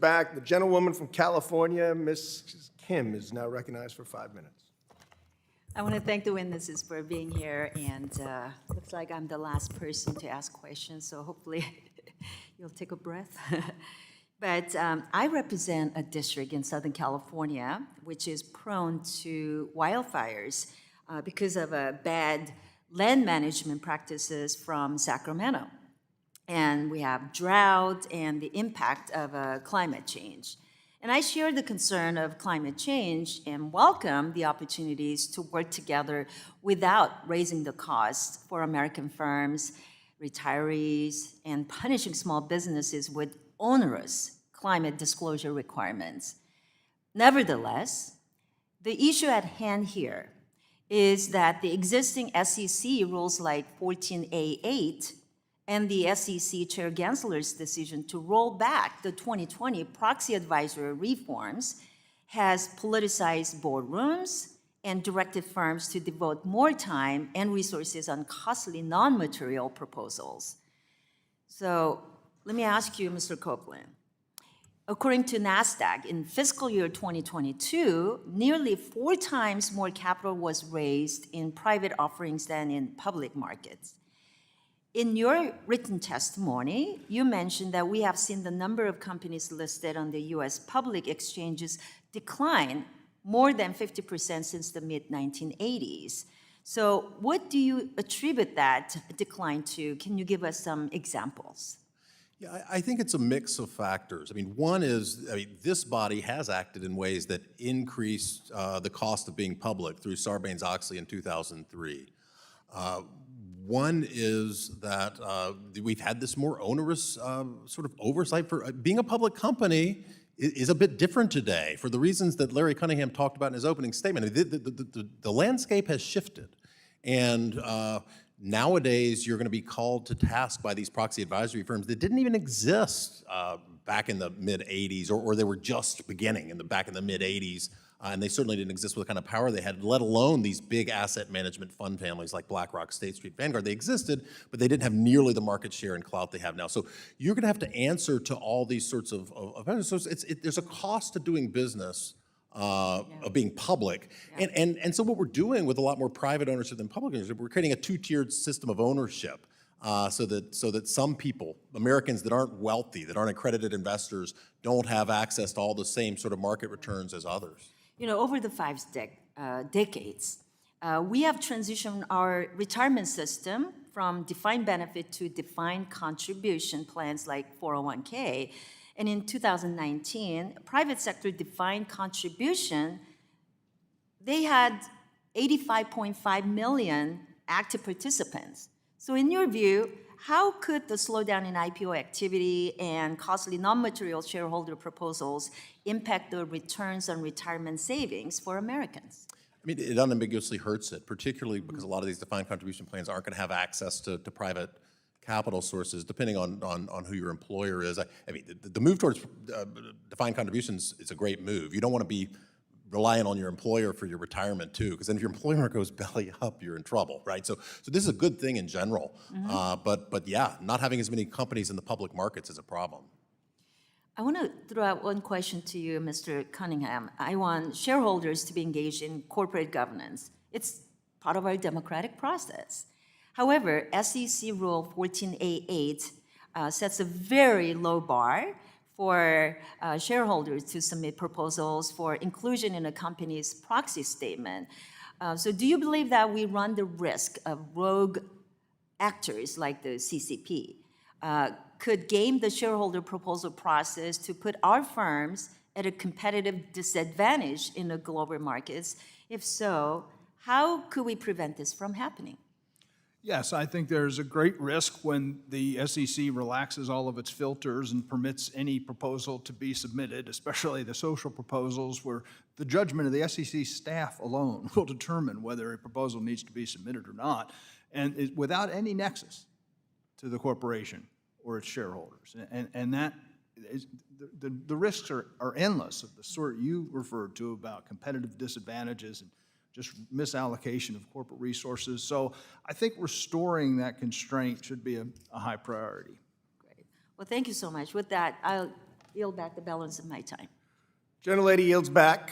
Back, the gentlewoman from California, Ms. Kim, is now recognized for 5 minutes. I want to thank the witnesses for being here, and looks like I'm the last person to ask questions, so hopefully you'll take a breath. But I represent a district in Southern California, which is prone to wildfires because of bad land management practices from Sacramento. And we have drought and the impact of climate change. And I share the concern of climate change and welcome the opportunities to work together without raising the cost for American firms, retirees, and punishing small businesses with onerous climate disclosure requirements. Nevertheless, the issue at hand here is that the existing SEC rules like 14A8 and the SEC Chair Gensler's decision to roll back the 2020 proxy advisory reforms has politicized boardrooms and directed firms to devote more time and resources on costly non-material proposals. So let me ask you, Mr. Copeland, according to NASDAQ, in fiscal year 2022, nearly 4 times more capital was raised in private offerings than in public markets. In your written testimony, you mentioned that we have seen the number of companies listed on the US public exchanges decline more than 50% since the mid-1980s. So what do you attribute that decline to? Can you give us some examples? Yeah, I think it's a mix of factors. I mean, one is, this body has acted in ways that increased the cost of being public through Sarbanes-Oxley in 2003. One is that we've had this more onerous sort of oversight for being a public company is a bit different today for the reasons that Larry Cunningham talked about in his opening statement. The landscape has shifted, and nowadays you're going to be called to task by these proxy advisory firms that didn't even exist back in the mid-'80s, or they were just beginning back in the mid-'80s. And they certainly didn't exist with the kind of power they had, let alone these big asset management fund families like BlackRock, State Street, Vanguard. They existed, but they didn't have nearly the market share and clout they have now. So you're going to have to answer to all these sorts of so there's a cost to doing business of being public. Yeah. And so what we're doing with a lot more private ownership than public ownership, we're creating a 2-tiered system of ownership. So that some people, Americans that aren't wealthy, that aren't accredited investors, don't have access to all the same sort of market returns as others. You know, over the 5 decades, we have transitioned our retirement system from defined benefit to defined contribution plans like 401k. And in 2019, private sector defined contribution, they had 85.5 million active participants. So in your view, how could the slowdown in IPO activity and costly non-material shareholder proposals impact the returns on retirement savings for Americans? I mean, it unambiguously hurts it, particularly because a lot of these defined contribution plans aren't going to have access to private capital sources, depending on who your employer is. I mean, the move towards defined contributions is a great move. You don't want to be relying on your employer for your retirement too, because then if your employer goes belly up, you're in trouble, right? So this is a good thing in general, but yeah, not having as many companies in the public markets is a problem. I want to throw out one question to you, Mr. Cunningham. I want shareholders to be engaged in corporate governance. It's part of our democratic process. However, SEC Rule 14A8 sets a very low bar for shareholders to submit proposals for inclusion in a company's proxy statement. So do you believe that we run the risk of rogue actors like the CCP could game the shareholder proposal process to put our firms at a competitive disadvantage in the global markets? If so, how could we prevent this from happening? Yes, I think there's a great risk when the SEC relaxes all of its filters and permits any proposal to be submitted, especially the social proposals, where the judgment of the SEC staff alone will determine whether a proposal needs to be submitted or not, and without any nexus to the corporation or its shareholders. And that is, the risks are endless, of the sort you referred to about competitive disadvantages and just misallocation of corporate resources. So I think restoring that constraint should be a high priority. Great. Well, thank you so much. With that, I'll yield back the balance of my time. Gentlelady yields back.